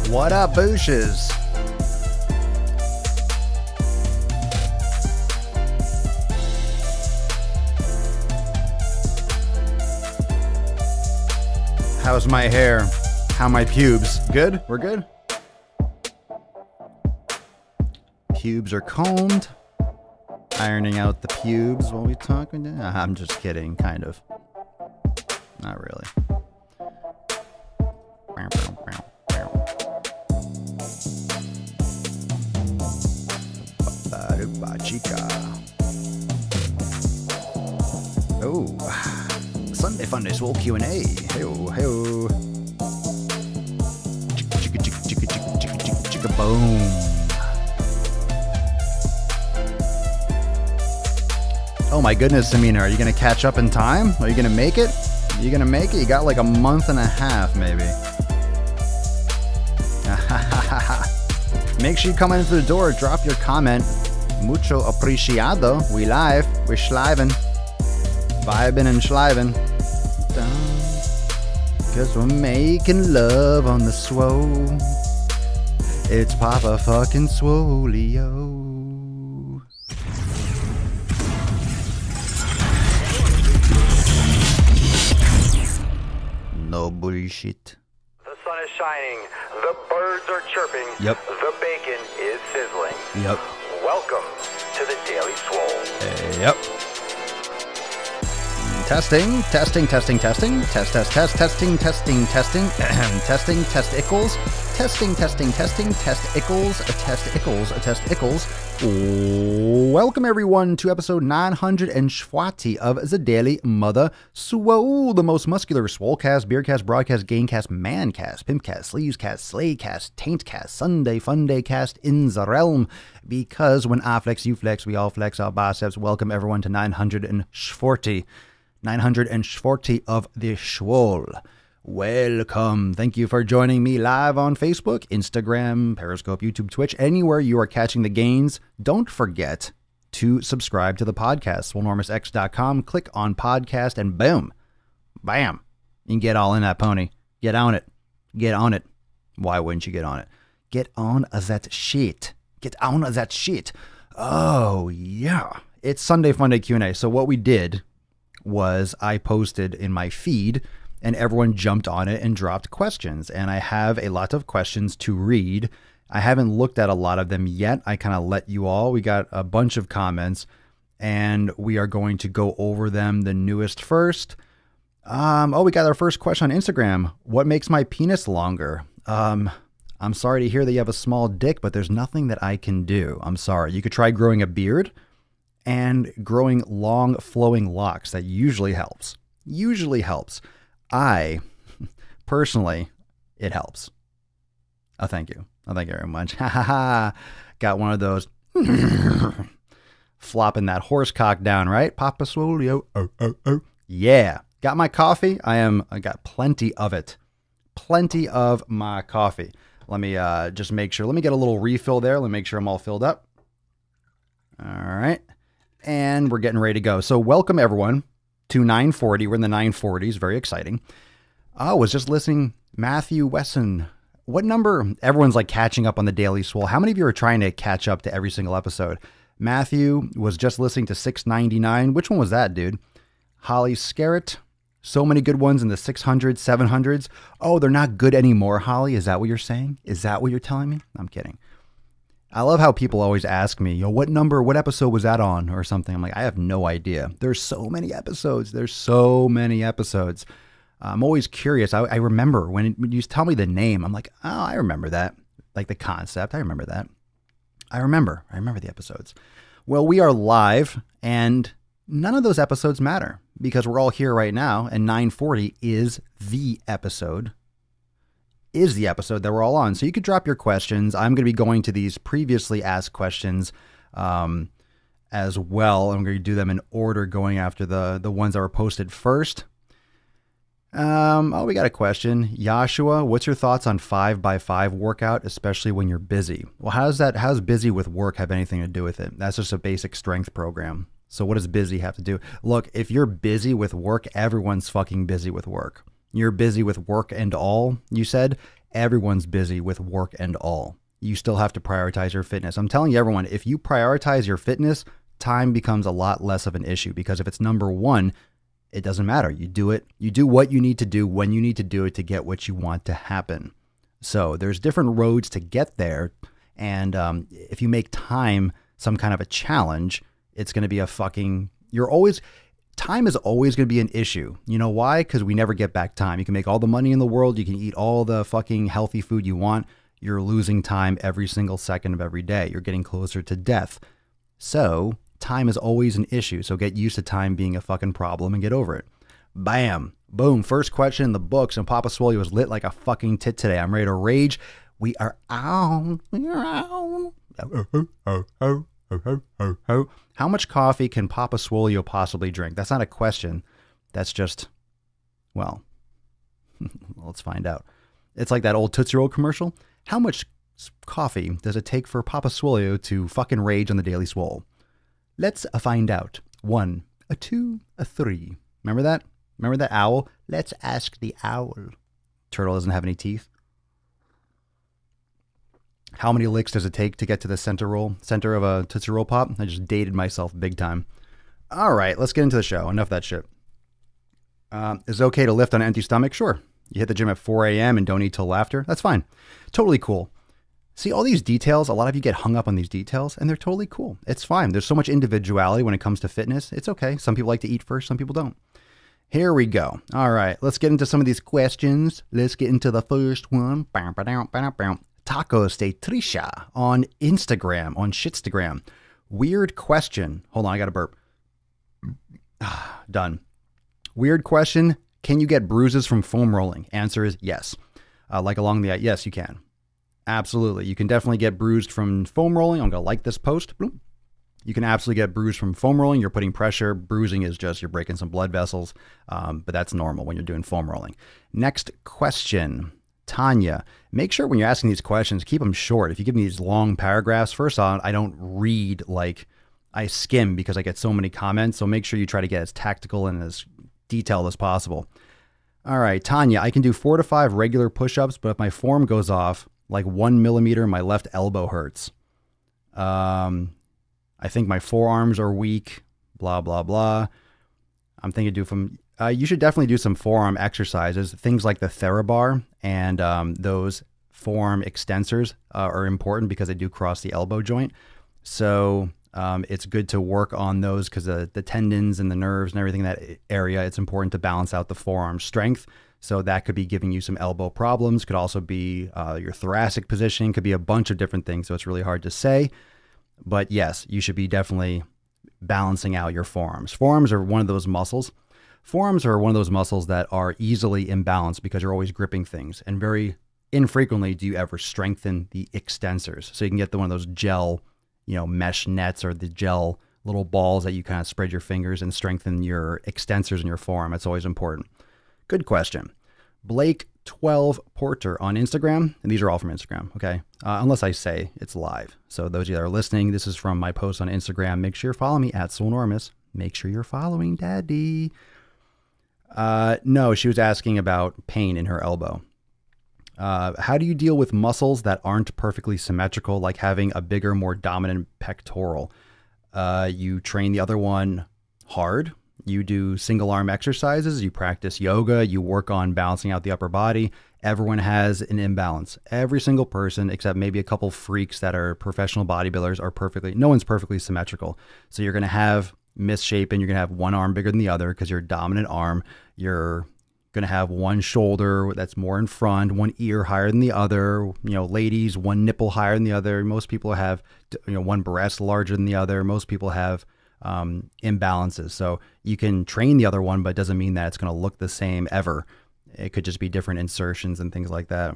What up, Booshes? How's my hair? How my pubes? Good? We're good? Pubes are combed. Ironing out the pubes while we talk. I'm just kidding, kind of. Not really. Oh, Sunday Funday Swole Q&A. Hey-o, hey-o. Chicka, chicka, chicka, chicka, chicka, chicka, chicka, boom. Oh my goodness, Amina, are you going to catch up in time? Are you going to make it? Are you going to make it? You got like a month and a half, maybe. Make sure you come into the door, drop your comment. Mucho apreciado. We live. We're sliving. Vibing and sliving. Cause we're making love on the Swole. It's Papa fucking Swolio. No bullshit. The sun is shining. The birds are chirping. Yep. The bacon is sizzling. Yep. Welcome to the Daily Swole. Yep. Testing, testing, testing, testing, test, test, test, testing, testing, testing, testing, test ickles, testing, testing, testing, test ickles, test ickles, test ickles. Welcome everyone to episode 940 of the Daily Mother Swole, the most muscular swolecast, beercast, broadcast, gamecast, mancast, pimpcast, sleevescast, slaycast, taintcast, Sunday Funday cast in the realm. Because when I flex, you flex, we all flex our biceps. Welcome everyone to 940 of the Swole. Welcome. Thank you for joining me live on Facebook, Instagram, Periscope, YouTube, Twitch, anywhere you are catching the gains. Don't forget to subscribe to the podcast, swolenormousx.com. Click on podcast and boom, bam, you can get all in that pony. Get on it. Get on it. Why wouldn't you get on it? Get on that shit. Get on that shit. Oh, yeah. It's Sunday Funday Q&A. So what we did was I posted in my feed and everyone jumped on it and dropped questions. And I have a lot of questions to read. I haven't looked at a lot of them yet. I kind of let you all. We got a bunch of comments and we are going to go over them. The newest first. We got our first question on Instagram. What makes my penis longer? I'm sorry to hear that you have a small dick, but there's nothing that I can do. I'm sorry. You could try growing a beard and growing long flowing locks. That usually helps. I, personally, it helps. Oh, thank you. Oh, thank you very much. Ha ha ha. Got one of those flopping that horse cock down, right? Papa Swolio. Oh. Yeah. Got my coffee. I got plenty of it. Plenty of my coffee. Let me just make sure. Let me get a little refill there. Let me make sure I'm all filled up. All right. And we're getting ready to go. So welcome everyone to 940. We're in the 940s. Very exciting. I was just listening. Matthew Wesson. What number? Everyone's like catching up on the Daily Swole. How many of you are trying to catch up to every single episode? Matthew was just listening to 699. Which one was that, dude? Holly Scarrett. So many good ones in the 600s, 700s. Oh, they're not good anymore, Holly. Is that what you're saying? Is that what you're telling me? I'm kidding. I love how people always ask me, what episode was that on or something? I'm like, I have no idea. There's so many episodes. I'm always curious. I remember when you tell me the name, I'm like, oh, I remember that. Like the concept. I remember that. I remember the episodes. Well, we are live and none of those episodes matter because we're all here right now and 940 is the episode that we're all on. So you could drop your questions. I'm going to be going to these previously asked questions as well. I'm going to do them in order going after the ones that were posted first. We got a question. Joshua, what's your thoughts on 5x5 workout, especially when you're busy? Well, how's busy with work have anything to do with it? That's just a basic strength program. So what does busy have to do? Look, if you're busy with work, everyone's fucking busy with work. You're busy with work and all, you said. Everyone's busy with work and all. You still have to prioritize your fitness. I'm telling you, everyone, if you prioritize your fitness, time becomes a lot less of an issue, because if it's number one, it doesn't matter. You do it. You do what you need to do when you need to do it to get what you want to happen. So there's different roads to get there. And if you make time some kind of a challenge, it's going to be time is always going to be an issue. You know why? Because we never get back time. You can make all the money in the world. You can eat all the fucking healthy food you want. You're losing time every single second of every day. You're getting closer to death. So time is always an issue. So get used to time being a fucking problem and get over it. Bam. Boom. First question in the books. And Papa Swole was lit like a fucking tit today. I'm ready to rage. We are on. How much coffee can Papa Swole possibly drink? That's not a question. That's just, well, let's find out. It's like that old Tootsie Roll commercial. How much coffee does it take for Papa Swole to fucking rage on the Daily Swole? Let's find out. 1, a 2, a 3. Remember that? Remember that owl? Let's ask the owl. Turtle doesn't have any teeth. How many licks does it take to get to the center of a Tootsie Roll Pop? I just dated myself big time. All right, let's get into the show. Enough of that shit. Is it okay to lift on an empty stomach? Sure. You hit the gym at 4 a.m. and don't eat till after? That's fine. Totally cool. See, all these details, a lot of you get hung up on these details, and they're totally cool. It's fine. There's so much individuality when it comes to fitness. It's okay. Some people like to eat first, some people don't. Here we go. All right, let's get into some of these questions. Let's get into the first one. Tacos de Trisha on Instagram, on Shitstagram. Weird question. Hold on, I got to burp. Done. Weird question. Can you get bruises from foam rolling? Answer is yes. Yes, you can. Absolutely. You can definitely get bruised from foam rolling. I'm going to like this post. You can absolutely get bruised from foam rolling. You're putting pressure. Bruising is just you're breaking some blood vessels, but that's normal when you're doing foam rolling. Next question. Tanya, make sure when you're asking these questions, keep them short. If you give me these long paragraphs, first on, I don't read, I skim because I get so many comments. So make sure you try to get as tactical and as detailed as possible. All right, Tanya, I can do 4 to 5 regular push-ups, but if my form goes off like 1 millimeter, my left elbow hurts. I think my forearms are weak, blah, blah, blah. I'm thinking you should definitely do some forearm exercises. Things like the TheraBar and those forearm extensors are important because they do cross the elbow joint. So it's good to work on those because the tendons and the nerves and everything in that area, it's important to balance out the forearm strength. So that could be giving you some elbow problems. Could also be your thoracic positioning. Could be a bunch of different things. So it's really hard to say. But yes, you should be definitely balancing out your forearms. Forearms are one of those muscles. Forearms are one of those muscles that are easily imbalanced because you're always gripping things. And very infrequently do you ever strengthen the extensors. So you can get one of those gel, mesh nets or the gel little balls that you kind of spread your fingers and strengthen your extensors in your forearm. It's always important. Good question. Blake 12 Porter on Instagram, and these are all from Instagram, okay? Unless I say it's live. So those of you that are listening, this is from my post on Instagram. Make sure you're following me at Swolenormous. Make sure you're following Daddy. No, she was asking about pain in her elbow. How do you deal with muscles that aren't perfectly symmetrical, like having a bigger, more dominant pectoral? You train the other one hard. You do single arm exercises, you practice yoga, you work on balancing out the upper body. Everyone has an imbalance. Every single person, except maybe a couple freaks that are professional bodybuilders, no one's perfectly symmetrical. So you're going to have misshapen, you're going to have one arm bigger than the other because you're a dominant arm. You're going to have one shoulder that's more in front, one ear higher than the other. Ladies, one nipple higher than the other. Most people have, one breast larger than the other. Most people have imbalances. So you can train the other one, but it doesn't mean that it's going to look the same ever. It could just be different insertions and things like that.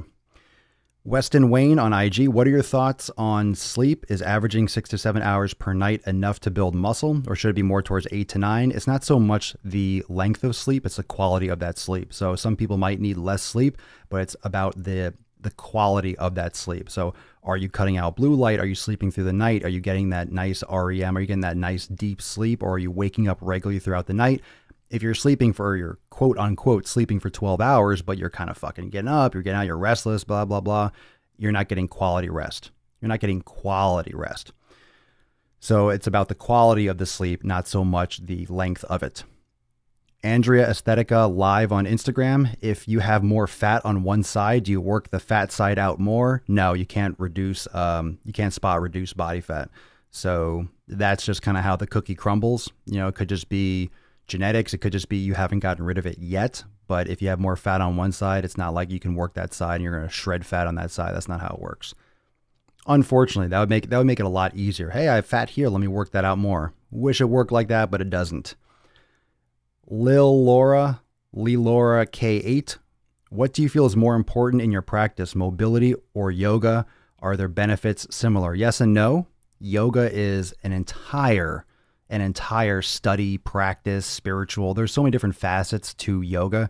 Weston Wayne on IG, what are your thoughts on sleep? Is averaging 6 to 7 hours per night enough to build muscle, or should it be more towards 8 to 9? It's not so much the length of sleep, it's the quality of that sleep. So some people might need less sleep, but it's about the quality of that sleep. So are you cutting out blue light? Are you sleeping through the night? Are you getting that nice REM? Are you getting that nice deep sleep? Or are you waking up regularly throughout the night? If you're sleeping for your quote unquote sleeping for 12 hours, but you're kind of fucking getting up, you're getting out, you're restless, blah, blah, blah, you're not getting quality rest. You're not getting quality rest. So it's about the quality of the sleep, not so much the length of it. Andrea Aesthetica live on Instagram. If you have more fat on one side, do you work the fat side out more? No, you can't spot reduce body fat. So that's just kind of how the cookie crumbles. It could just be genetics. It could just be you haven't gotten rid of it yet. But if you have more fat on one side, it's not like you can work that side and you're going to shred fat on that side. That's not how it works. Unfortunately, that would make it a lot easier. Hey, I have fat here. Let me work that out more. Wish it worked like that, but it doesn't. Lee Laura K8. What do you feel is more important in your practice, mobility or yoga? Are their benefits similar? Yes and no. Yoga is an entire study, practice, spiritual. There's so many different facets to yoga.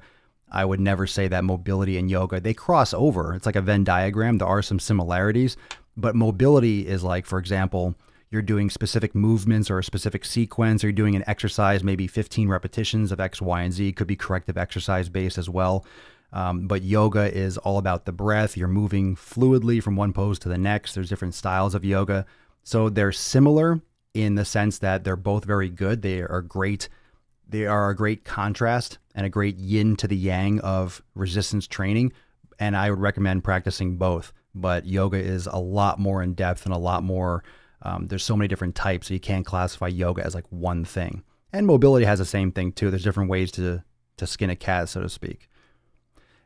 I would never say that mobility and yoga, they cross over. It's like a Venn diagram. There are some similarities, but mobility is like, for example, you're doing specific movements or a specific sequence, or you're doing an exercise, maybe 15 repetitions of X, Y, and Z. It could be corrective exercise based as well. But yoga is all about the breath. You're moving fluidly from one pose to the next. There's different styles of yoga. So they're similar in the sense that they're both very good. They are great. They are a great contrast and a great yin to the yang of resistance training. And I would recommend practicing both. But yoga is a lot more in depth and a lot more. There's so many different types, so you can't classify yoga as like one thing. And mobility has the same thing too. There's different ways to skin a cat, so to speak.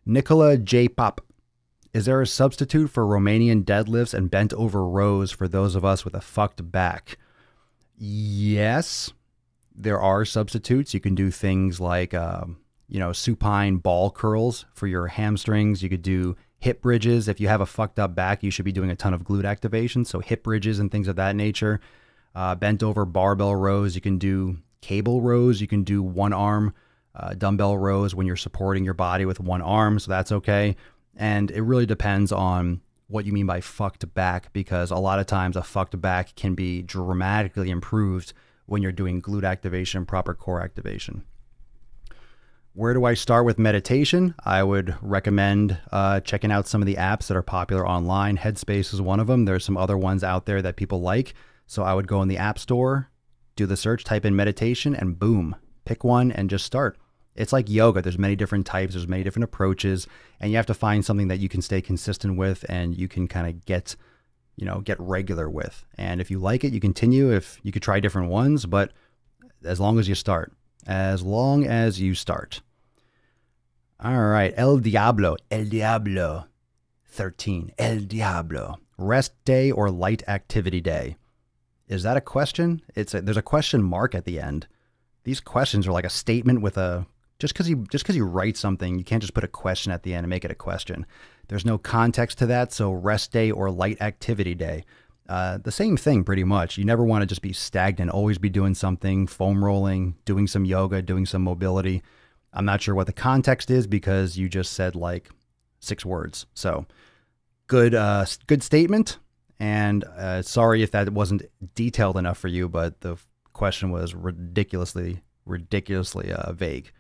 Nicola J. Pop. Is there a substitute for Romanian deadlifts and bent over rows for those of us with a fucked back? Yes, there are substitutes. You can do things like, supine ball curls for your hamstrings. You could do hip bridges. If you have a fucked up back, you should be doing a ton of glute activation. So hip bridges and things of that nature. Bent over barbell rows. You can do cable rows. You can do one arm dumbbell rows when you're supporting your body with one arm. So that's okay. And it really depends on what you mean by fucked back, because a lot of times a fucked back can be dramatically improved when you're doing glute activation, proper core activation. Where do I start with meditation? I would recommend checking out some of the apps that are popular online. Headspace is one of them. There's some other ones out there that people like. So I would go in the App Store, do the search, type in meditation, and boom, pick one and just start. It's like yoga. There's many different types. There's many different approaches, and you have to find something that you can stay consistent with and you can kind of get regular with. And if you like it, you continue. If you could try different ones, but as long as you start. All right. El Diablo 13. El Diablo. Rest day or light activity day? Is that a question? There's a question mark at the end. These questions are like a statement with a, just because you write something, you can't just put a question at the end and make it a question. There's no context to that. So rest day or light activity day. The same thing pretty much. You never want to just be stagnant, always be doing something, foam rolling, doing some yoga, doing some mobility. I'm not sure what the context is because you just said like 6 words. So good statement. And sorry if that wasn't detailed enough for you, but the question was ridiculously vague.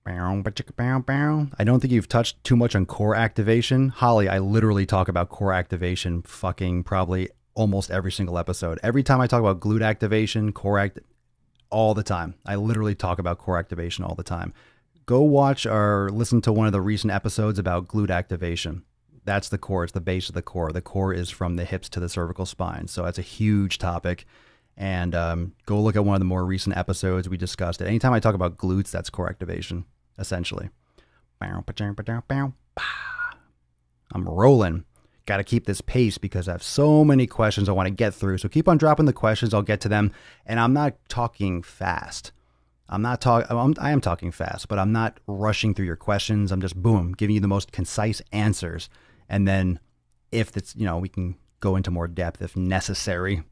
I don't think you've touched too much on core activation. Holly, I literally talk about core activation fucking probably almost every single episode. Every time I talk about glute activation, all the time. I literally talk about core activation all the time. Go watch or listen to one of the recent episodes about glute activation. That's the core. It's the base of the core. The core is from the hips to the cervical spine. So that's a huge topic. And go look at one of the more recent episodes. We discussed it. Anytime I talk about glutes, that's core activation, essentially. I'm rolling. Got to keep this pace because I have so many questions I want to get through. So keep on dropping the questions. I'll get to them. And I'm not talking fast. I am talking fast, but I'm not rushing through your questions. I'm just, boom, giving you the most concise answers. And then if it's, we can go into more depth if necessary.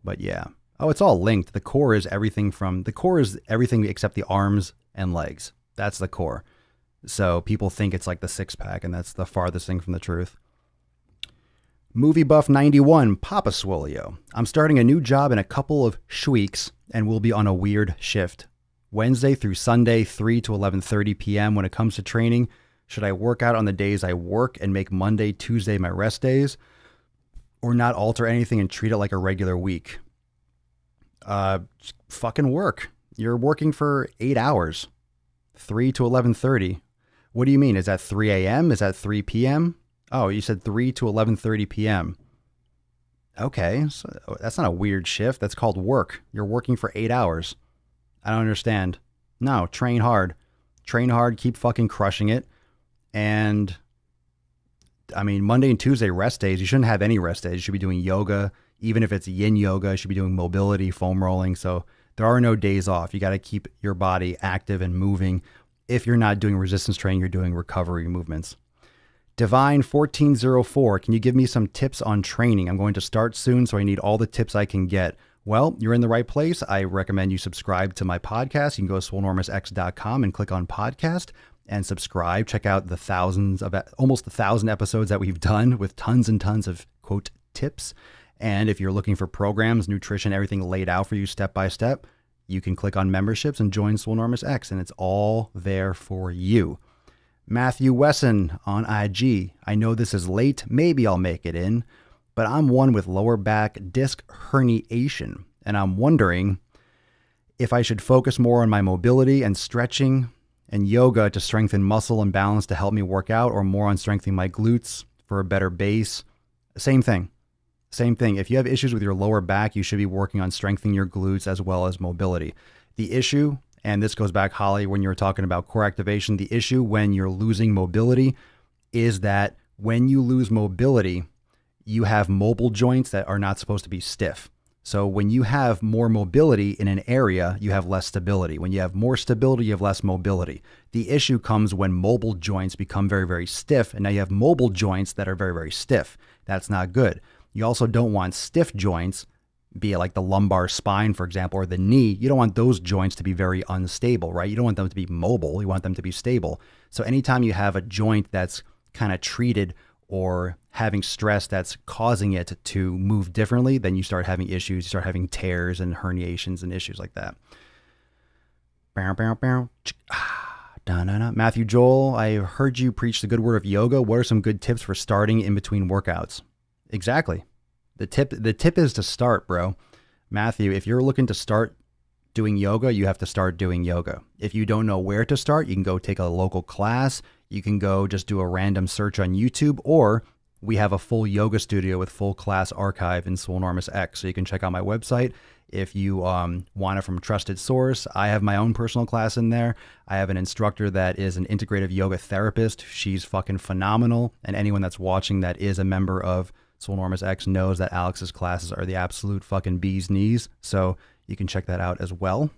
But yeah. Oh, it's all linked. The core is everything except the arms and legs. That's the core. So people think it's like the 6-pack, and that's the farthest thing from the truth. Movie Buff 91, Papa Swolio. I'm starting a new job in a couple of weeks and will be on a weird shift. Wednesday through Sunday, 3 to 11:30 p.m. When it comes to training, should I work out on the days I work and make Monday, Tuesday my rest days, or not alter anything and treat it like a regular week? Fucking work. You're working for 8 hours, 3 to 11:30. What do you mean? Is that 3 a.m.? Is that 3 p.m.? Oh, you said 3 to 11:30 p.m. Okay, so that's not a weird shift. That's called work. You're working for 8 hours. I don't understand. No, train hard. Train hard, keep fucking crushing it. And I mean, Monday and Tuesday rest days, you shouldn't have any rest days. You should be doing yoga. Even if it's yin yoga, you should be doing mobility, foam rolling. So there are no days off. You got to keep your body active and moving. If you're not doing resistance training, you're doing recovery movements. Divine 1404, can you give me some tips on training? I'm going to start soon, so I need all the tips I can get. Well, you're in the right place. I recommend you subscribe to my podcast. You can go to swolenormousx.com and click on podcast and subscribe. Check out the almost 1,000 episodes that we've done with tons and tons of, quote, tips. And if you're looking for programs, nutrition, everything laid out for you step by step, you can click on memberships and join SwoleNormousX, and it's all there for you. Matthew Wesson on IG. I know this is late. Maybe I'll make it in, but I'm one with lower back disc herniation, and I'm wondering if I should focus more on my mobility and stretching and yoga to strengthen muscle and balance to help me work out, or more on strengthening my glutes for a better base. Same thing. Same thing. If you have issues with your lower back, you should be working on strengthening your glutes as well as mobility. The issue, and this goes back, Holly, when you were talking about core activation, the issue when you're losing mobility is that when you lose mobility, you have mobile joints that are not supposed to be stiff. So when you have more mobility in an area, you have less stability. When you have more stability, you have less mobility. The issue comes when mobile joints become very, very stiff, and now you have mobile joints that are very, very stiff. That's not good. You also don't want stiff joints, be it like the lumbar spine, for example, or the knee. You don't want those joints to be very unstable, right? You don't want them to be mobile. You want them to be stable. So anytime you have a joint that's kind of treated or having stress that's causing it to move differently, then you start having issues. You start having tears and herniations and issues like that. Matthew Joel, I heard you preach the good word of yoga. What are some good tips for starting in between workouts? Exactly. The tip is to start, bro. Matthew, if you're looking to start doing yoga, you have to start doing yoga. If you don't know where to start, you can go take a local class. You can go just do a random search on YouTube, or we have a full yoga studio with full class archive in SwoleNormousX. So you can check out my website. If you want it from a trusted source, I have my own personal class in there. I have an instructor that is an integrative yoga therapist. She's fucking phenomenal. And anyone that's watching that is a member of SwoleNormousX knows that Alex's classes are the absolute fucking bee's knees. So you can check that out as well.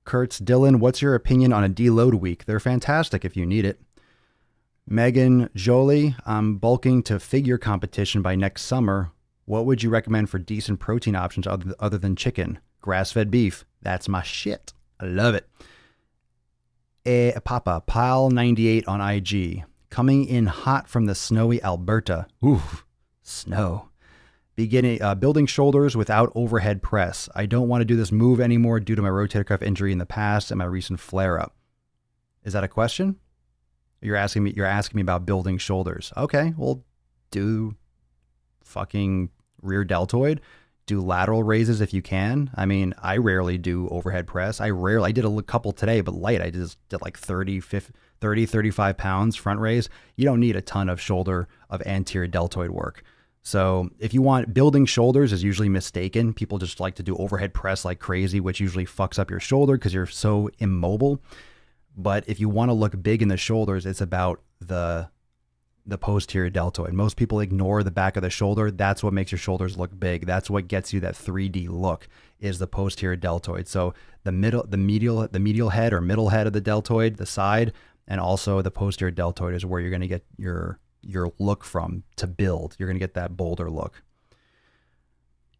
Kurtz Dylan, what's your opinion on a deload week? They're fantastic if you need it. Megan Jolie, I'm bulking to figure competition by next summer. What would you recommend for decent protein options other than chicken? Grass-fed beef. That's my shit. I love it. Papa, Pile98 on IG. Coming in hot from the snowy Alberta. Ooh, snow. Building shoulders without overhead press. I don't want to do this move anymore due to my rotator cuff injury in the past and my recent flare-up. Is that a question? You're asking me about building shoulders. Okay, well, do fucking rear deltoid. Do lateral raises if you can. I mean, I rarely do overhead press. I did a couple today, but light. I just did like 35 pounds front raise. You don't need a ton of anterior deltoid work. So if you want, building shoulders is usually mistaken. People just like to do overhead press like crazy, which usually fucks up your shoulder because you're so immobile. But if you want to look big in the shoulders, it's about the posterior deltoid. Most people ignore the back of the shoulder. That's what makes your shoulders look big. That's what gets you that 3D look, is the posterior deltoid. So the medial head or middle head of the deltoid, the side, and also the posterior deltoid is where you're going to get your look from to build. You're going to get that boulder look.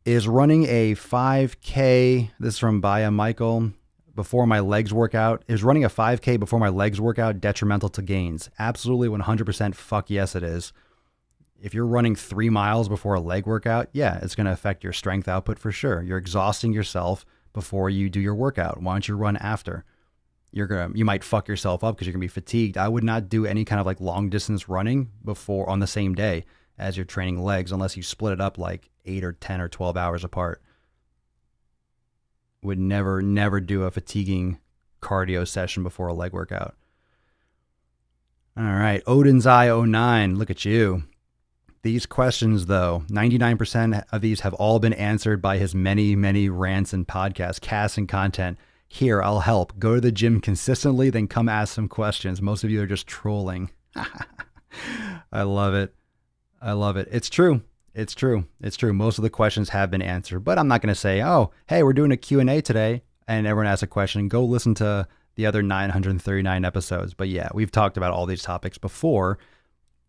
Is running a 5K, this is from Baya Michael, before my legs work out, is running a 5K before my legs work out detrimental to gains? Absolutely 100% fuck yes it is. If you're running 3 miles before a leg workout, yeah, it's going to affect your strength output for sure. You're exhausting yourself before you do your workout? Why don't you run after? You might fuck yourself up because you're gonna be fatigued. I would not do any kind of like long distance running before on the same day as you're training legs unless you split it up like 8 or 10 or 12 hours apart. Would never do a fatiguing cardio session before a leg workout. All right, Odin's Eye 09, look at you. These questions, though, 99% of these have all been answered by his many rants and podcasts, casts, and content. Here, I'll help. Go to the gym consistently, then come ask some questions. Most of you are just trolling. I love it. It's true. Most of the questions have been answered, but I'm not going to say, oh, hey, we're doing a Q&A today, and everyone asks a question. Go listen to the other 939 episodes. But yeah, we've talked about all these topics before,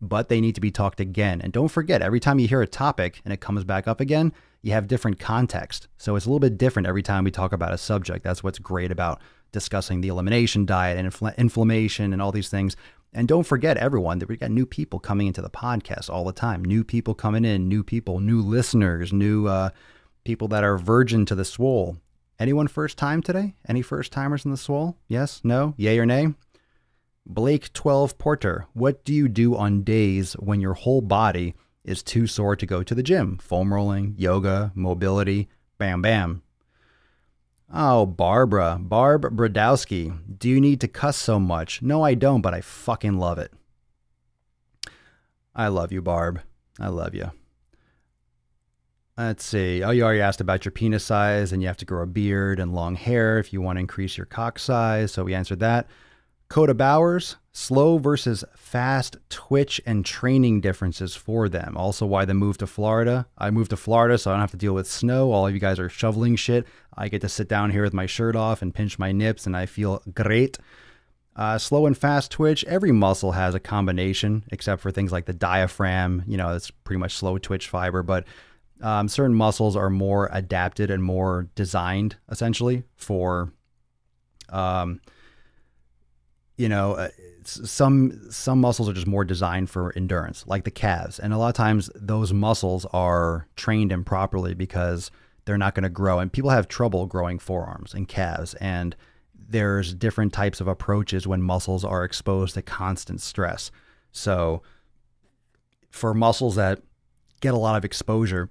but they need to be talked again. And don't forget, every time you hear a topic and it comes back up again, you have different context. So it's a little bit different every time we talk about a subject. That's what's great about discussing the elimination diet and inflammation and all these things. And don't forget, everyone, that we've got new people coming into the podcast all the time. New people coming in, new people, new listeners, new people that are virgin to the Swole. Anyone first time today? Any first timers in the Swole? Yes? No? Yay or nay? Blake 12 Porter, what do you do on days when your whole body is too sore to go to the gym? Foam rolling, yoga, mobility, bam, bam. Oh, Barb Brodowski, do you need to cuss so much? No, I don't, but I fucking love it. I love you, Barb. I love you. Let's see. Oh, you already asked about your penis size, and you have to grow a beard and long hair if you want to increase your cock size. So we answered that. Coda Bowers, slow versus fast twitch and training differences for them. Also why the move to Florida. I moved to Florida so I don't have to deal with snow. All of you guys are shoveling shit. I get to sit down here with my shirt off and pinch my nips and I feel great. Slow and fast twitch. Every muscle has a combination except for things like the diaphragm. You know, it's pretty much slow twitch fiber, but certain muscles are more adapted and more designed essentially for some muscles are just more designed for endurance, like the calves. And a lot of times those muscles are trained improperly because they're not going to grow. And people have trouble growing forearms and calves. And there's different types of approaches when muscles are exposed to constant stress. So for muscles that get a lot of exposure,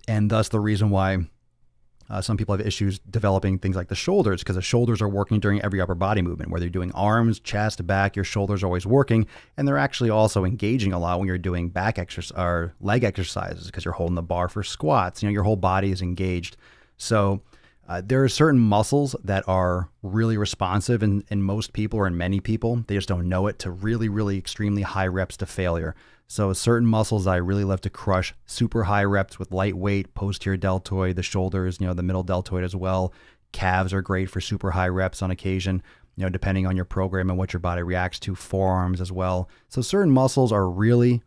and thus the reason why some people have issues developing things like the shoulders, because the shoulders are working during every upper body movement, whether you're doing arms, chest, back, your shoulders are always working. And they're actually also engaging a lot when you're doing back exercise or leg exercises because you're holding the bar for squats. You know, your whole body is engaged. So there are certain muscles that are really responsive in most people or in many people. They just don't know it to really extremely high reps to failure. So certain muscles I really love to crush super high reps with light weight, posterior deltoid, the shoulders, the middle deltoid as well. Calves are great for super high reps on occasion, depending on your program and what your body reacts to. Forearms as well. So certain muscles are really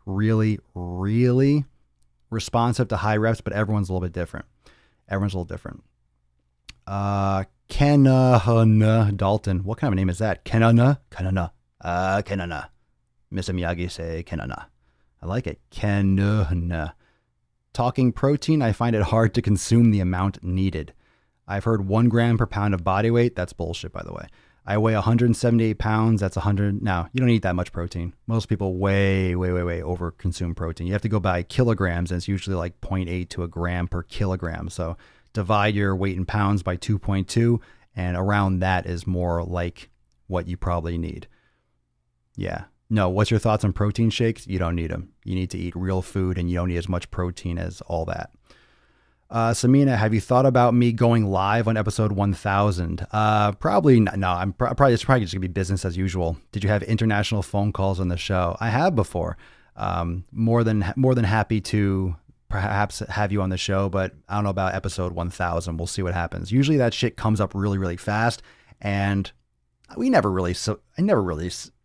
responsive to high reps, but everyone's a little bit different. Kenana Dalton. What kind of a name is that? Kenana. Mr. Miyagi say Kenana. I like it. Kenana. Talking protein, I find it hard to consume the amount needed. I've heard 1 gram per pound of body weight. That's bullshit, by the way. I weigh 178 pounds. That's 100. Now, you don't eat that much protein. Most people way over consume protein. You have to go by kilograms, and it's usually like 0.8 to a gram per kilogram. So divide your weight in pounds by 2.2, and around that is more like what you probably need. Yeah. No, what's your thoughts on protein shakes? You don't need them. You need to eat real food, and you don't need as much protein as all that. Samina, have you thought about me going live on episode 1000? Probably not. No, it's probably just going to be business as usual. Did you have international phone calls on the show? I have before. More than happy to perhaps have you on the show, but I don't know about episode 1000. We'll see what happens. Usually that shit comes up really fast, and I never really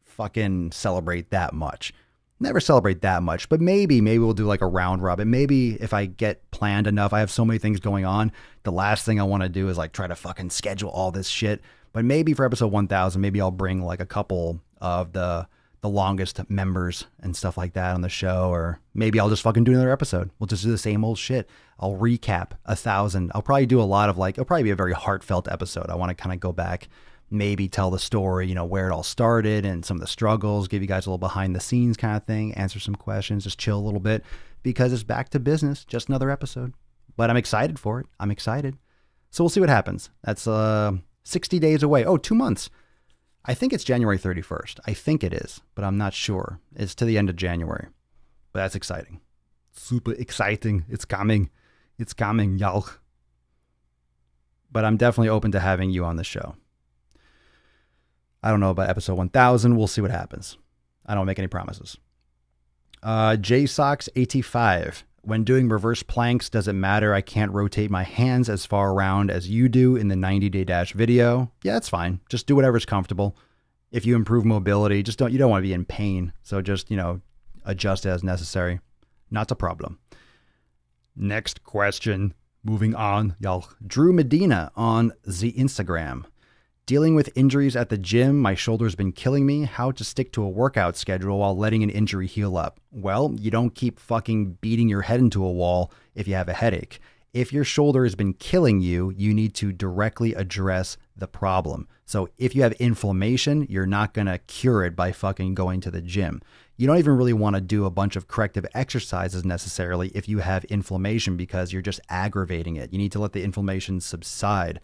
fucking celebrate that much. But maybe we'll do like a round robin. Maybe if I get planned enough, I have so many things going on. The last thing I want to do is like try to fucking schedule all this shit. But maybe for episode 1000, maybe I'll bring like a couple of the the longest members and stuff like that on the show, or maybe I'll just fucking do another episode. We'll just do the same old shit. I'll recap 1,000. I'll probably do a lot of it'll probably be a very heartfelt episode. I want to kind of go back, maybe tell the story, where it all started and some of the struggles, give you guys a little behind the scenes kind of thing, answer some questions, just chill a little bit because it's back to business, just another episode. But I'm excited for it. I'm excited. So we'll see what happens. That's 60 days away. Oh, 2 months. I think it's January 31st. I think it is, but I'm not sure. It's to the end of January. But that's exciting. Super exciting. It's coming. It's coming, y'all. But I'm definitely open to having you on the show. I don't know about episode 1000. We'll see what happens. I don't make any promises. JSox85. When doing reverse planks, does it matter I can't rotate my hands as far around as you do in the 90-day dash video? Yeah, that's fine. Just do whatever's comfortable. If you improve mobility, you don't want to be in pain. So just, adjust as necessary. Not a problem. Next question. Moving on, y'all. Drew Medina on the Instagram. Dealing with injuries at the gym, my shoulder's been killing me. How to stick to a workout schedule while letting an injury heal up? Well, you don't keep fucking beating your head into a wall if you have a headache. If your shoulder has been killing you, you need to directly address the problem. So if you have inflammation, you're not going to cure it by fucking going to the gym. You don't even really want to do a bunch of corrective exercises necessarily if you have inflammation because you're just aggravating it. You need to let the inflammation subside.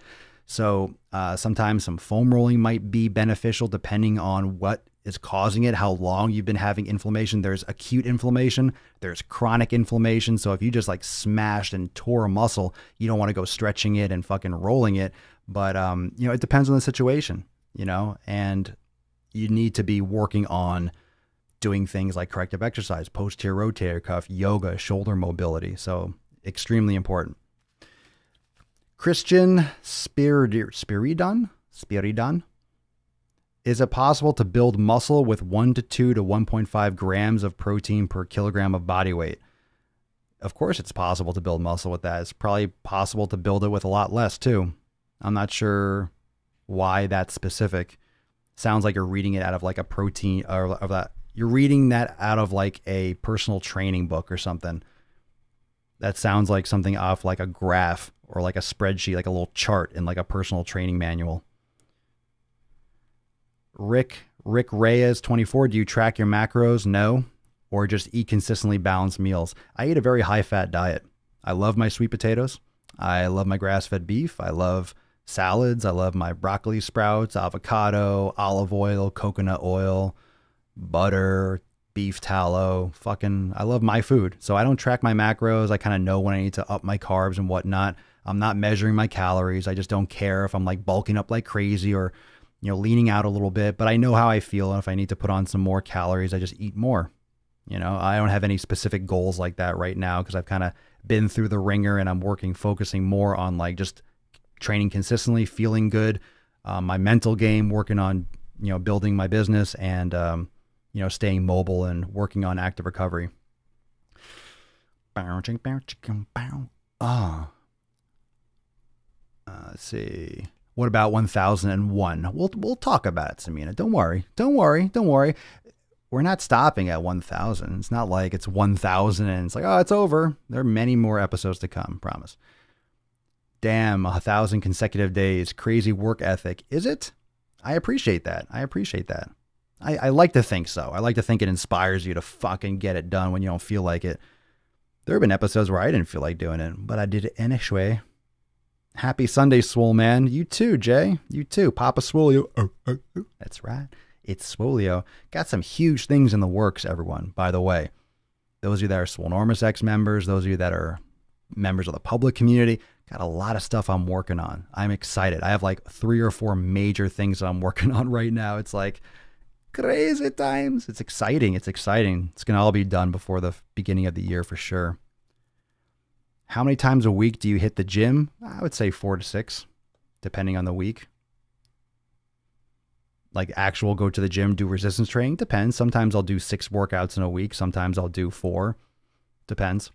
So sometimes some foam rolling might be beneficial depending on what is causing it, how long you've been having inflammation. There's acute inflammation, there's chronic inflammation. So if you just smashed and tore a muscle, you don't want to go stretching it and fucking rolling it. But, it depends on the situation, and you need to be working on doing things like corrective exercise, posterior rotator cuff, yoga, shoulder mobility. So extremely important. Christian Spiridon? Is it possible to build muscle with 1 to 2 to 1.5 grams of protein per kilogram of body weight? Of course it's possible to build muscle with that. It's probably possible to build it with a lot less too. I'm not sure why that's specific. Sounds like you're reading it out of a protein or that. You're reading that out of a personal training book or something. That sounds like something off a graph or a spreadsheet, a little chart in a personal training manual. Rick Reyes 24. Do you track your macros? No. Or just eat consistently balanced meals? I eat a very high fat diet. I love my sweet potatoes. I love my grass-fed beef. I love salads. I love my broccoli sprouts, avocado, olive oil, coconut oil, butter, beef tallow. I love my food. So I don't track my macros. I kind of know when I need to up my carbs and whatnot. I'm not measuring my calories. I just don't care if I'm bulking up like crazy or, leaning out a little bit, but I know how I feel. And if I need to put on some more calories, I just eat more. I don't have any specific goals like that right now because I've kind of been through the ringer and I'm focusing more on just training consistently, feeling good, my mental game, working on, building my business and, staying mobile and working on active recovery. Let's see. What about 1001? We'll talk about it, Samina. Don't worry. We're not stopping at 1000. It's not like it's 1000 and it's it's over. There are many more episodes to come, promise. Damn, 1,000 consecutive days. Crazy work ethic. Is it? I appreciate that. I like to think so. I like to think it inspires you to fucking get it done when you don't feel like it. There have been episodes where I didn't feel like doing it, but I did it anyway. Happy Sunday, Swole man. You too, Jay. You too. Papa Swoleo. That's right. It's Swoleo. Got some huge things in the works, everyone, by the way. Those of you that are Swolenormous X members, those of you that are members of the public community, got a lot of stuff I'm working on. I'm excited. I have 3 or 4 major things that I'm working on right now. It's crazy times. It's exciting. It's going to all be done before the beginning of the year for sure. How many times a week do you hit the gym? I would say 4 to 6, depending on the week. Actual go to the gym, do resistance training? Depends. Sometimes I'll do 6 workouts in a week. Sometimes I'll do 4. Depends.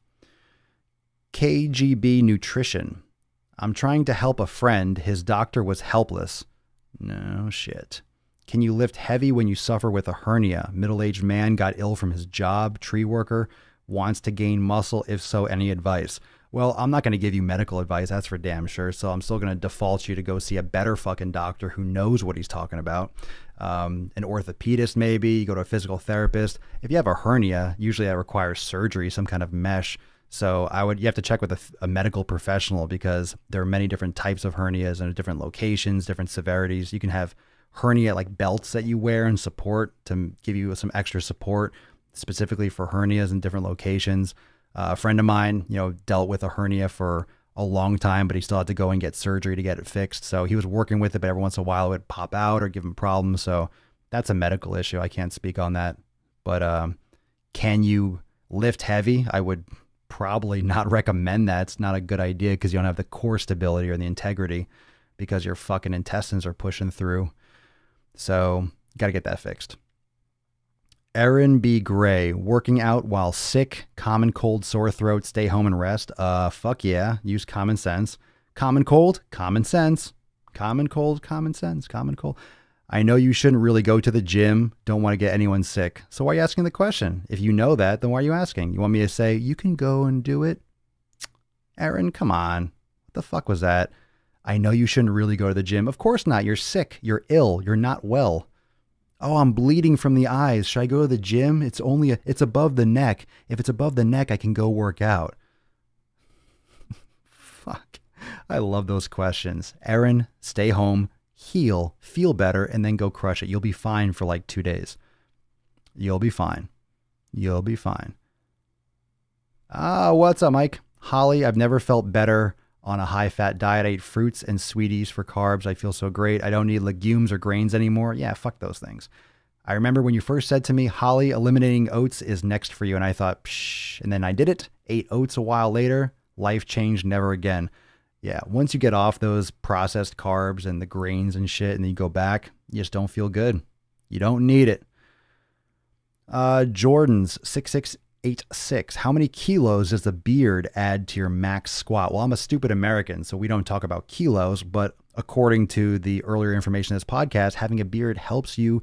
KGB Nutrition. I'm trying to help a friend. His doctor was helpless. No shit. Can you lift heavy when you suffer with a hernia? Middle-aged man got ill from his job. Tree worker wants to gain muscle. If so, any advice? Well, I'm not going to give you medical advice. That's for damn sure. So I'm still going to default you to go see a better fucking doctor who knows what he's talking about. An orthopedist, maybe. You go to a physical therapist. If you have a hernia, usually that requires surgery, some kind of mesh. So you have to check with a medical professional because there are many different types of hernias and different locations, different severities. You can have hernia like belts that you wear and support to give you some extra support specifically for hernias in different locations. A friend of mine, dealt with a hernia for a long time, but he still had to go and get surgery to get it fixed. So he was working with it, but every once in a while it would pop out or give him problems. So that's a medical issue. I can't speak on that. But can you lift heavy? I would probably not recommend that. It's not a good idea because you don't have the core stability or the integrity because your fucking intestines are pushing through. So you got to get that fixed. Aaron B. Gray, working out while sick, common cold, sore throat, stay home and rest. Fuck yeah. Use common sense. Common cold, common sense. Common cold, common sense. Common cold. I know you shouldn't really go to the gym. Don't want to get anyone sick. So why are you asking the question? If you know that, then why are you asking? You want me to say, you can go and do it? Aaron, come on. What the fuck was that? I know you shouldn't really go to the gym. Of course not. You're sick. You're ill. You're not well. Oh, I'm bleeding from the eyes. Should I go to the gym? It's above the neck. If it's above the neck, I can go work out. Fuck. I love those questions. Aaron, stay home, heal, feel better, and then go crush it. You'll be fine for like 2 days. You'll be fine. You'll be fine. What's up, Mike? Holly, I've never felt better on a high-fat diet. I eat fruits and sweeties for carbs. I feel so great. I don't need legumes or grains anymore. Yeah, fuck those things. I remember when you first said to me, Holly, eliminating oats is next for you. And I thought, psh. And then I did it. Ate oats a while later. Life changed, never again. Yeah, once you get off those processed carbs and the grains and shit, and then you go back, you just don't feel good. You don't need it. Jordan's 6686. How many kilos does the beard add to your max squat? Well, I'm a stupid American, so we don't talk about kilos, but according to the earlier information in this podcast, having a beard helps you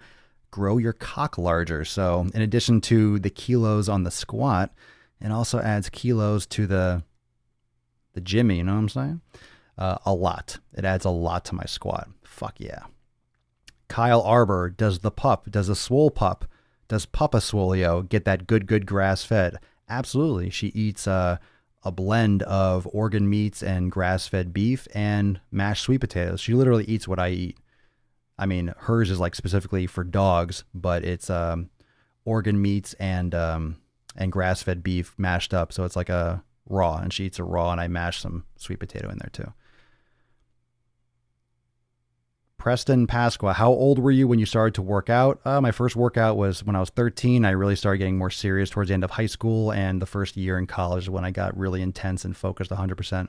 grow your cock larger. So in addition to the kilos on the squat, it also adds kilos to the Jimmy, you know what I'm saying? A lot. It adds a lot to my squat. Fuck yeah. Kyle Arbor, does the Swole pup, does Papa Swolio get that good grass fed? Absolutely. She eats a blend of organ meats and grass fed beef and mashed sweet potatoes. She literally eats what I eat. I mean, hers is like specifically for dogs, but it's organ meats and grass fed beef mashed up. So it's like a raw, and she eats it raw, and I mash some sweet potato in there too. Preston Pasqua, how old were you when you started to work out? My first workout was when I was 13. I really started getting more serious towards the end of high school, and the first year in college when I got really intense and focused 100%.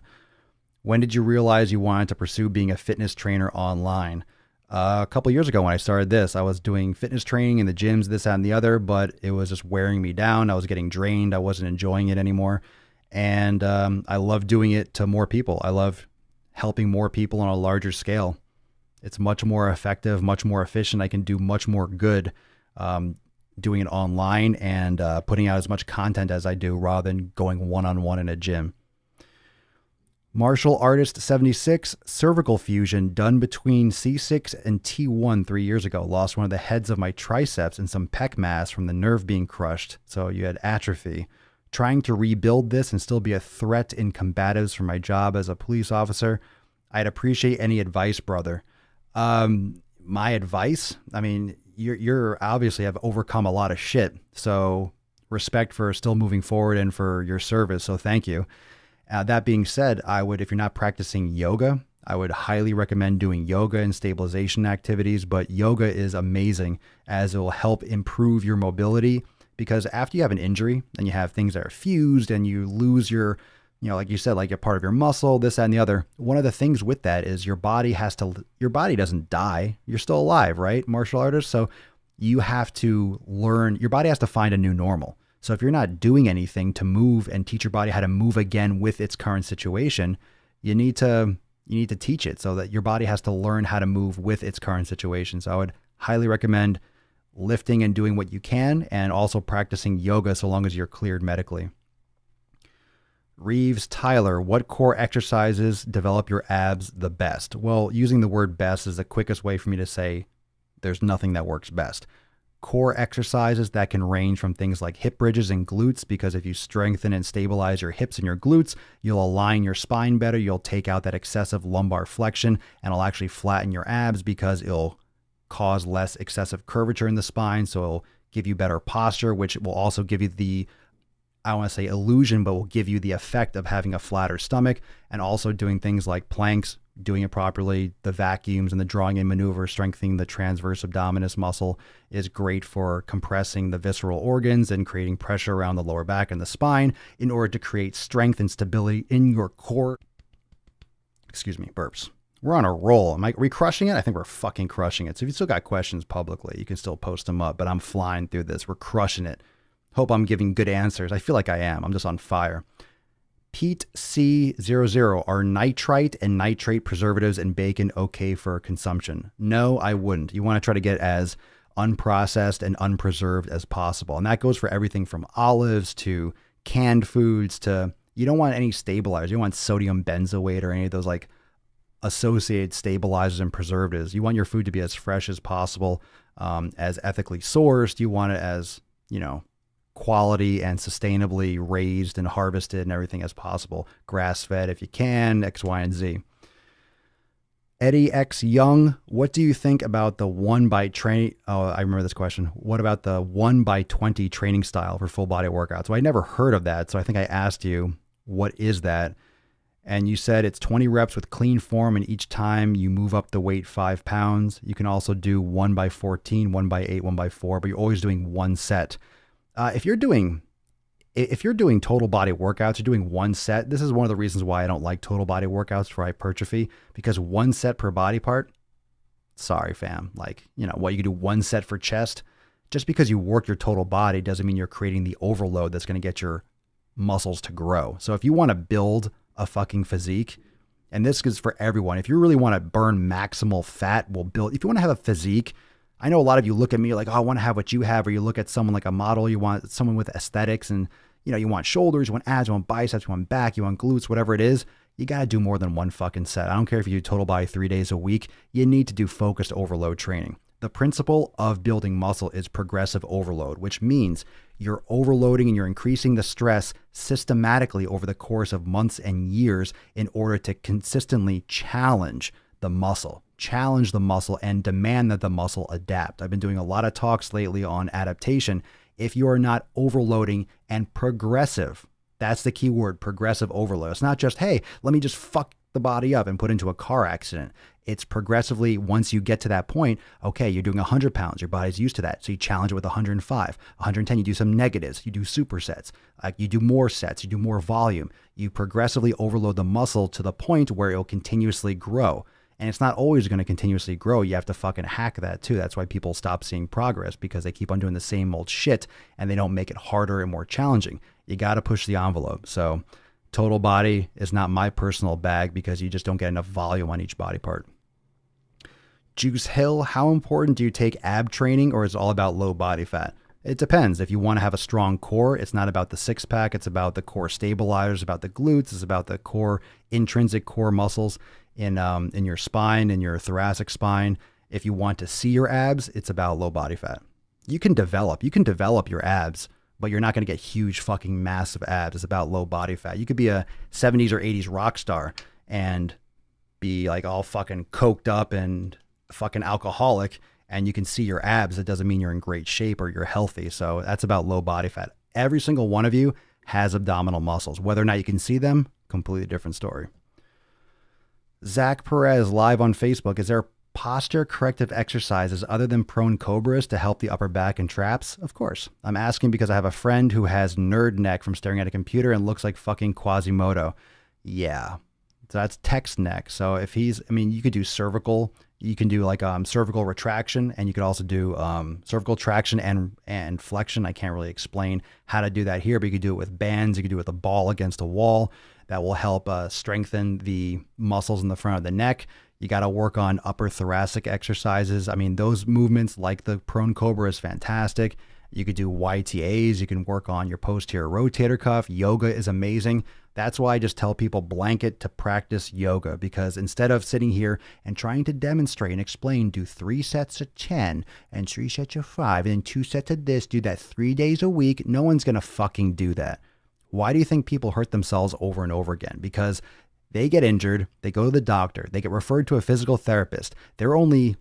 When did you realize you wanted to pursue being a fitness trainer online? A couple years ago when I started this, I was doing fitness training in the gyms, this, that, and the other, but it was just wearing me down. I was getting drained. I wasn't enjoying it anymore. And I love doing it to more people. I love helping more people on a larger scale. It's much more effective, much more efficient. I can do much more good doing it online and putting out as much content as I do rather than going one-on-one in a gym. Martial Artist 76, cervical fusion done between C6 and T1 3 years ago. Lost one of the heads of my triceps and some pec mass from the nerve being crushed. So you had atrophy. Trying to rebuild this and still be a threat in combatives for my job as a police officer. I'd appreciate any advice, brother. My advice, I mean, you're obviously have overcome a lot of shit. So respect for still moving forward and for your service. So thank you. That being said, I would, if you're not practicing yoga, I would highly recommend doing yoga and stabilization activities. But yoga is amazing as it will help improve your mobility. Because after you have an injury and you have things that are fused and you lose your, like you said, like a part of your muscle, this, that, and the other, one of the things with that is your body doesn't die. You're still alive, right? Martial artists. So you have to learn, your body has to find a new normal. So if you're not doing anything to move and teach your body how to move again with its current situation, you need to teach it so that your body has to learn how to move with its current situation. So I would highly recommend lifting and doing what you can, and also practicing yoga so long as you're cleared medically. Reeves Tyler, what core exercises develop your abs the best? Well, using the word best is the quickest way for me to say there's nothing that works best. Core exercises that can range from things like hip bridges and glutes, because if you strengthen and stabilize your hips and your glutes, you'll align your spine better. You'll take out that excessive lumbar flexion, and it'll actually flatten your abs because it'll cause less excessive curvature in the spine. So it'll give you better posture, which will also give you the, I don't want to say illusion, but will give you the effect of having a flatter stomach. And also doing things like planks, doing it properly, the vacuums and the drawing in maneuver, strengthening the transverse abdominis muscle is great for compressing the visceral organs and creating pressure around the lower back and the spine in order to create strength and stability in your core. Excuse me, burps. We're on a roll. Are we crushing it? I think we're fucking crushing it. So if you still got questions publicly, you can still post them up, but I'm flying through this. We're crushing it. Hope I'm giving good answers. I feel like I am. I'm just on fire. Pete C00, are nitrite and nitrate preservatives and bacon okay for consumption? No, I wouldn't. You want to try to get as unprocessed and unpreserved as possible. And that goes for everything from olives to canned foods to, you don't want any stabilizers. You don't want sodium benzoate or any of those like associated stabilizers and preservatives. You want your food to be as fresh as possible, as ethically sourced. You want it as, quality and sustainably raised and harvested and everything as possible. Grass-fed if you can, X, Y, and Z. Eddie X Young, what do you think about the 1x training? Oh, I remember this question. What about the 1x20 training style for full body workouts? So I never heard of that. So I think I asked you, what is that? And you said it's 20 reps with clean form, and each time you move up the weight 5 pounds. You can also do 1x14, 1x8, 1x4, but you're always doing one set. If you're doing total body workouts, you're doing one set. This is one of the reasons why I don't like total body workouts for hypertrophy, because one set per body part. Sorry, fam. Like, what you can do one set for chest. Just because you work your total body doesn't mean you're creating the overload that's going to get your muscles to grow. So if you want to build a fucking physique, and this is for everyone, if you really want to burn maximal fat, if you want to have a physique, I know a lot of you look at me like, oh, I want to have what you have, or you look at someone like a model, you want someone with aesthetics, and you want shoulders, you want abs, you want biceps, you want back, you want glutes, whatever it is. You got to do more than one fucking set. I don't care if you do total body 3 days a week. You need to do focused overload training. The principle of building muscle is progressive overload, which means you're overloading and you're increasing the stress systematically over the course of months and years in order to consistently challenge the muscle and demand that the muscle adapt. I've been doing a lot of talks lately on adaptation. If you are not overloading and progressive, that's the key word, progressive overload. It's not just, hey, let me just fuck the body up and put into a car accident. It's progressively, once you get to that point, okay, you're doing 100 pounds, your body's used to that. So you challenge it with 105, 110, you do some negatives, you do supersets, you do more sets, you do more volume. You progressively overload the muscle to the point where it'll continuously grow. And it's not always going to continuously grow. You have to fucking hack that too. That's why people stop seeing progress, because they keep on doing the same old shit and they don't make it harder and more challenging. You got to push the envelope. So total body is not my personal bag, because you just don't get enough volume on each body part. Juice Hill, how important do you take ab training, or is it all about low body fat? It depends. If you want to have a strong core, it's not about the six pack. It's about the core stabilizers, about the glutes. It's about the core, intrinsic core muscles in your spine, in your thoracic spine. If you want to see your abs, it's about low body fat. You can develop your abs, but you're not going to get huge fucking massive abs. It's about low body fat. You could be a 70s or 80s rock star and be like all fucking coked up and fucking alcoholic, and you can see your abs. It doesn't mean you're in great shape or you're healthy. So that's about low body fat. Every single one of you has abdominal muscles. Whether or not you can see them, completely different story. Zach Perez, live on Facebook. Is there posture corrective exercises other than prone cobras to help the upper back and traps? Of course. I'm asking because I have a friend who has nerd neck from staring at a computer and looks like fucking Quasimodo. Yeah. So that's text neck. So if you could do cervical, you can do like cervical retraction, and you could also do cervical traction and flexion. I can't really explain how to do that here, but you could do it with bands. You could do it with a ball against a wall. That will help strengthen the muscles in the front of the neck. You got to work on upper thoracic exercises. I mean, those movements like the prone cobra is fantastic. You could do YTAs. You can work on your posterior rotator cuff. Yoga is amazing. That's why I just tell people blanket to practice yoga, because instead of sitting here and trying to demonstrate and explain, do 3 sets of 10 and 3 sets of 5 and then 2 sets of this, do that 3 days a week. No one's going to fucking do that. Why do you think people hurt themselves over and over again? Because they get injured, they go to the doctor, they get referred to a physical therapist. They're only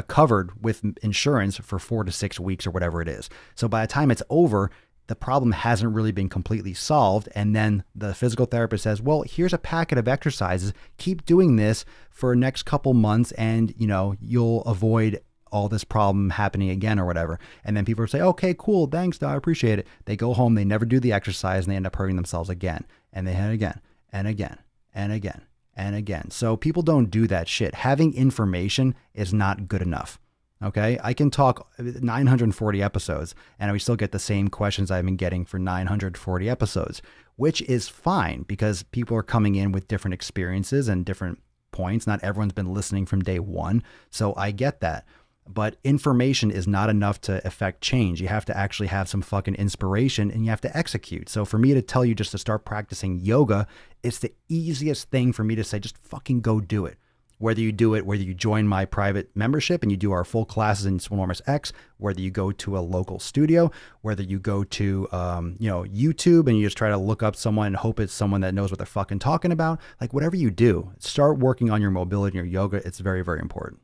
covered with insurance for 4 to 6 weeks or whatever it is. So by the time it's over, the problem hasn't really been completely solved. And then the physical therapist says, well, here's a packet of exercises. Keep doing this for the next couple months and, you'll avoid all this problem happening again or whatever. And then people say, okay, cool. Thanks. I appreciate it. They go home, they never do the exercise, and they end up hurting themselves again. And they hit again and again and again and again. So people don't do that shit. Having information is not good enough. Okay, I can talk 940 episodes and we still get the same questions I've been getting for 940 episodes, which is fine because people are coming in with different experiences and different points. Not everyone's been listening from day one. So I get that. But information is not enough to affect change. You have to actually have some fucking inspiration and you have to execute. So for me to tell you just to start practicing yoga, it's the easiest thing for me to say, just fucking go do it. Whether you do it, whether you join my private membership and you do our full classes in Swole X, whether you go to a local studio, whether you go to, YouTube and you just try to look up someone and hope it's someone that knows what they're fucking talking about. Like whatever you do, start working on your mobility and your yoga. It's very, very important.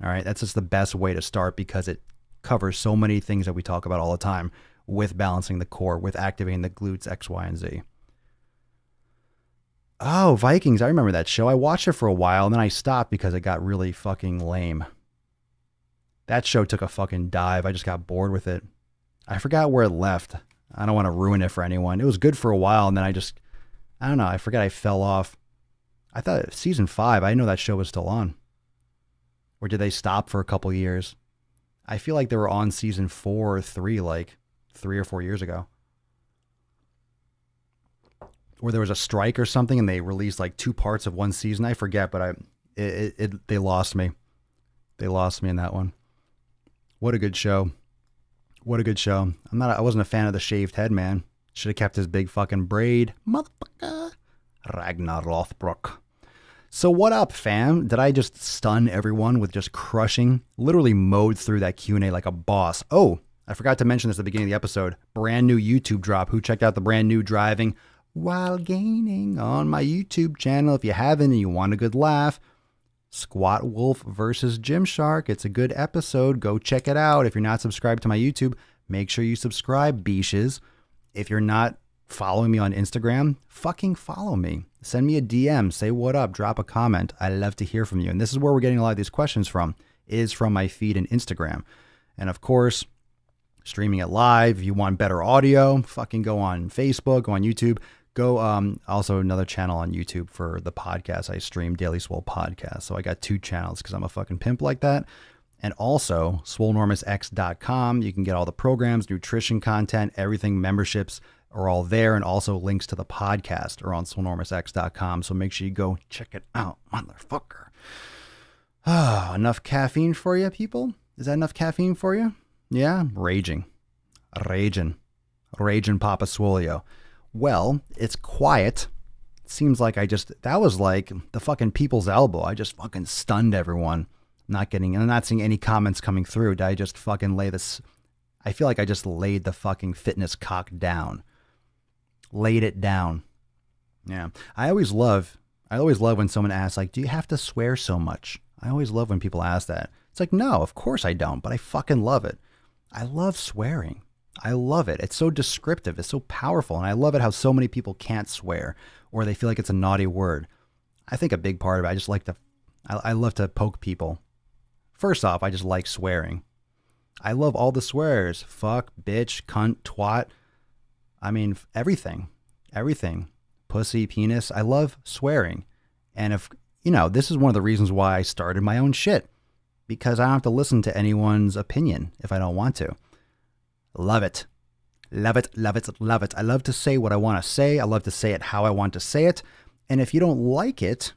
All right. That's just the best way to start because it covers so many things that we talk about all the time with balancing the core, with activating the glutes, X, Y, and Z. Oh, Vikings. I remember that show. I watched it for a while and then I stopped because it got really fucking lame. That show took a fucking dive. I just got bored with it. I forgot where it left. I don't want to ruin it for anyone. It was good for a while and then I don't know. I forgot I fell off. I thought season 5, I didn't know that show was still on. Or did they stop for a couple years? I feel like they were on season 4 or 3, like 3 or 4 years ago. Or there was a strike or something and they released like 2 parts of one season. I forget, but they lost me. They lost me in that one. What a good show. What a good show. I wasn't a fan of the shaved head, man. Should have kept his big fucking braid. Motherfucker. Ragnar Lothbrok. So what up, fam? Did I just stun everyone with just crushing? Literally mowed through that Q&A like a boss. Oh, I forgot to mention this at the beginning of the episode. Brand new YouTube drop. Who checked out the brand new driving while gaining on my YouTube channel? If you haven't and you want a good laugh, Squat Wolf versus Gymshark. It's a good episode. Go check it out. If you're not subscribed to my YouTube, make sure you subscribe, beaches. If you're not following me on Instagram, fucking follow me. Send me a DM. Say what up. Drop a comment. I love to hear from you. And this is where we're getting a lot of these questions from, is from my feed and Instagram. And of course, streaming it live. If you want better audio, fucking go on Facebook, go on YouTube. Go also another channel on YouTube for the podcast. I stream Daily Swole Podcast. So I got 2 channels because I'm a fucking pimp like that. And also swolenormousx.com. You can get all the programs, nutrition content, everything, memberships are all there. And also links to the podcast are on swolenormousx.com. So make sure you go check it out, motherfucker. Enough caffeine for you, people? Is that enough caffeine for you? Yeah? Raging, Papa Swolio. Well, it's quiet. It seems like that was like the fucking people's elbow. I just fucking stunned everyone. I'm not seeing any comments coming through. Did I just fucking lay this? I feel like I just laid the fucking fitness cock down. Laid it down. Yeah. I always love when someone asks, like, do you have to swear so much? I always love when people ask that. It's like, no, of course I don't, but I fucking love it. I love swearing. I love it. It's so descriptive. It's so powerful. And I love it how so many people can't swear or they feel like it's a naughty word. I think a big part of it, I love to poke people. First off, I just like swearing. I love all the swears. Fuck, bitch, cunt, twat. I mean, everything. Pussy, penis. I love swearing. And this is one of the reasons why I started my own shit. Because I don't have to listen to anyone's opinion if I don't want to. Love it. Love it, love it, love it. I love to say what I want to say. I love to say it how I want to say it. And if you don't like it,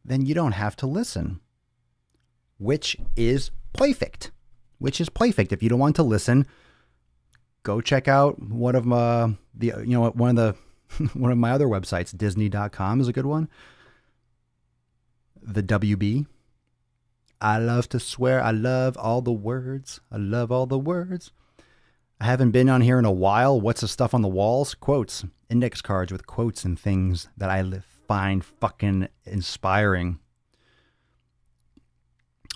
then you don't have to listen, which is perfect. If you don't want to listen, go check out one of my one of my other websites. Disney.com is a good one. The WB. I love to swear. I love all the words. I haven't been on here in a while. What's the stuff on the walls? Quotes, index cards with quotes and things that I find fucking inspiring.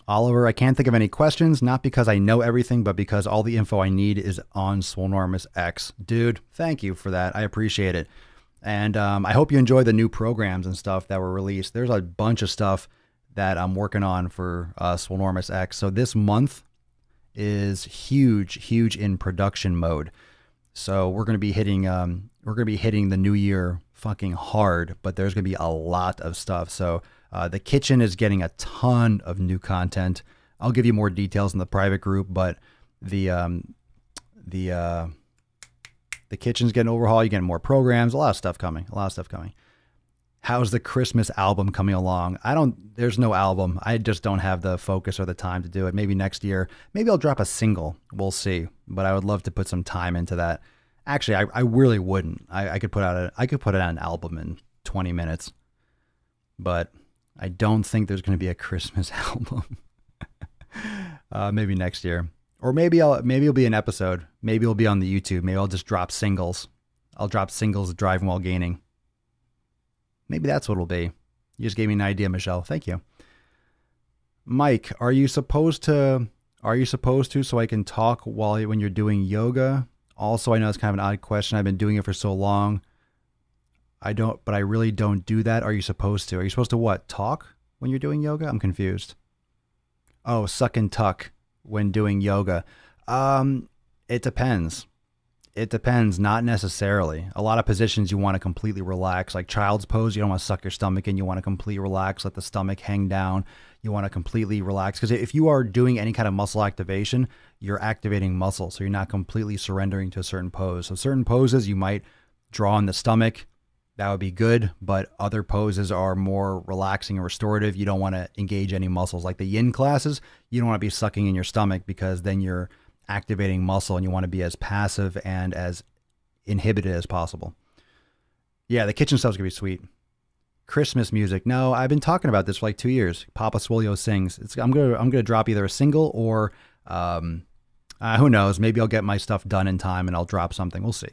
Oliver, I can't think of any questions, not because I know everything, but because all the info I need is on Swolenormous X. Dude, thank you for that. I appreciate it. And I hope you enjoy the new programs and stuff that were released. There's a bunch of stuff that I'm working on for Swolenormous X. So this month is huge in production mode. So we're going to be hitting the new year fucking hard, but there's going to be a lot of stuff. So the kitchen is getting a ton of new content. I'll give you more details in the private group, but the kitchen's getting overhauled. You're getting more programs, a lot of stuff coming. How's the Christmas album coming along? There's no album. I just don't have the focus or the time to do it. Maybe next year. Maybe I'll drop a single. We'll see. But I would love to put some time into that. Actually, I really wouldn't. I could put out an album in 20 minutes. But I don't think there's going to be a Christmas album. Maybe next year. Or maybe it'll be an episode. Maybe it'll be on the YouTube. Maybe I'll just drop singles. I'll drop singles driving while gaining. Maybe that's what it'll be. You just gave me an idea, Michelle. Thank you. Mike, are you supposed to so I can talk when you're doing yoga? Also, I know it's kind of an odd question. I've been doing it for so long. But I really don't do that. Are you supposed to? Are you supposed to what? Talk when you're doing yoga? I'm confused. Oh, suck and tuck when doing yoga. It depends. Not necessarily. A lot of positions you want to completely relax, like child's pose. You don't want to suck your stomach in. You want to completely relax, let the stomach hang down. You want to completely relax. Because if you are doing any kind of muscle activation, you're activating muscle. So you're not completely surrendering to a certain pose. So certain poses you might draw on the stomach. That would be good. But other poses are more relaxing and restorative. You don't want to engage any muscles. Like the yin classes, you don't want to be sucking in your stomach because then you're activating muscle and you want to be as passive and as inhibited as possible. Yeah, the kitchen stuff's gonna be sweet. Christmas music. No, I've been talking about this for like 2 years. Papa Swole sings. I'm gonna drop either a single or who knows? Maybe I'll get my stuff done in time and I'll drop something. We'll see.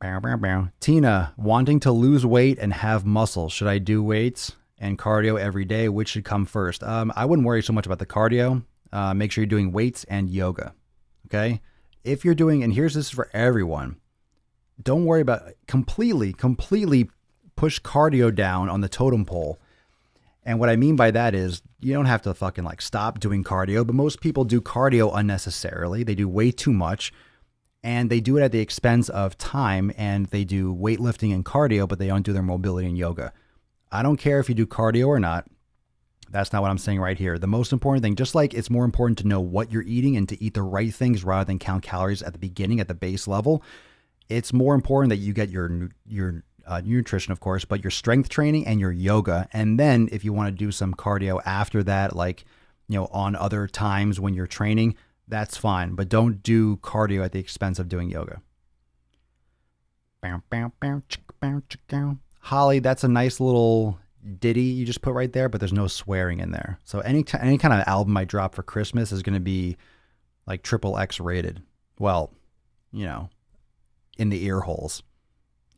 Bow, bow, bow. Tina, wanting to lose weight and have muscle. Should I do weights and cardio every day? Which should come first? I wouldn't worry so much about the cardio. Make sure you're doing weights and yoga. Okay. If you're doing, and this is for everyone, don't worry about completely push cardio down on the totem pole. And what I mean by that is you don't have to fucking like stop doing cardio, but most people do cardio unnecessarily. They do way too much and they do it at the expense of time, and they do weightlifting and cardio, but they don't do their mobility and yoga. I don't care if you do cardio or not. That's not what I'm saying right here. The most important thing, just like it's more important to know what you're eating and to eat the right things rather than count calories at the beginning, at the base level, it's more important that you get your nutrition, of course, but your strength training and your yoga. And then if you want to do some cardio after that, like, on other times when you're training, that's fine. But don't do cardio at the expense of doing yoga. Holly, that's a nice little ditty you just put right there, but there's no swearing in there. So any kind of album I drop for Christmas is going to be like XXX rated. Well, in the ear holes.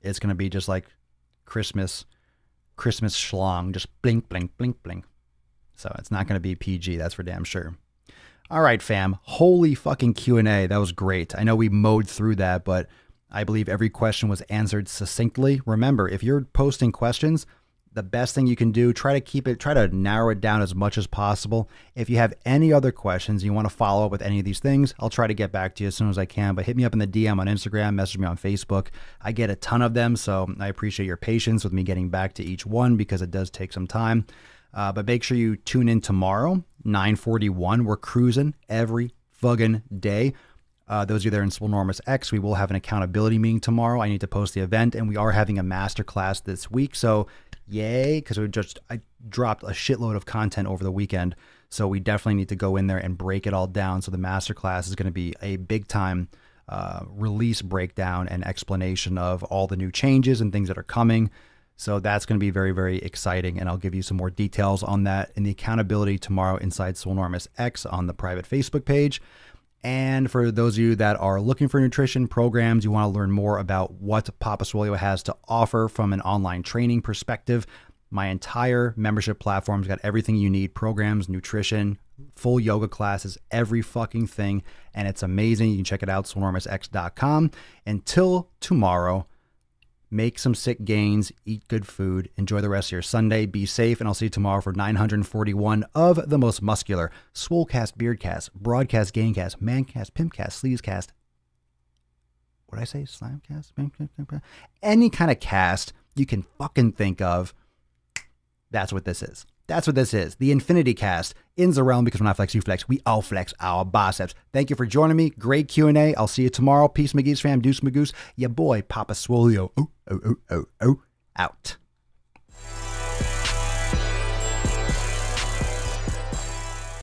It's going to be just like Christmas schlong, just blink, blink, blink, blink. So it's not going to be PG, that's for damn sure. All right, fam. Holy fucking Q&A. That was great. I know we mowed through that, but I believe every question was answered succinctly. Remember, if you're posting questions, the best thing you can do, try to narrow it down as much as possible. If you have any other questions, you want to follow up with any of these things, I'll try to get back to you as soon as I can, but hit me up in the DM on Instagram, message me on Facebook. I get a ton of them, so I appreciate your patience with me getting back to each one because it does take some time. But make sure you tune in tomorrow, 9:41. We're cruising every fucking day. Those of you there in Swolenormous X, we will have an accountability meeting tomorrow. I need to post the event, and we are having a masterclass this week. So yay, because I dropped a shitload of content over the weekend. So we definitely need to go in there and break it all down. So the masterclass is going to be a big time release breakdown and explanation of all the new changes and things that are coming. So that's going to be very, very exciting. And I'll give you some more details on that in the accountability tomorrow inside Swolenormous X on the private Facebook page. And for those of you that are looking for nutrition programs, you want to learn more about what Papa Swolio has to offer from an online training perspective, my entire membership platform's got everything you need: programs, nutrition, full yoga classes, every fucking thing. And it's amazing. You can check it out, swolenormousx.com. Until tomorrow, make some sick gains, eat good food, enjoy the rest of your Sunday, be safe, and I'll see you tomorrow for 941 of the most muscular Swolecast, Beardcast, Broadcast, Gaincast, Mancast, Pimpcast, Sleazecast. What did I say? Slamcast? Any kind of cast you can fucking think of. That's what this is. That's what this is. The Infinity Cast. In's a realm, because when I flex, you flex. We all flex our biceps. Thank you for joining me. Great Q&A. I'll see you tomorrow. Peace, McGee's fam. Deuce, Magoose. Ya boy, Papa Swolio. Out.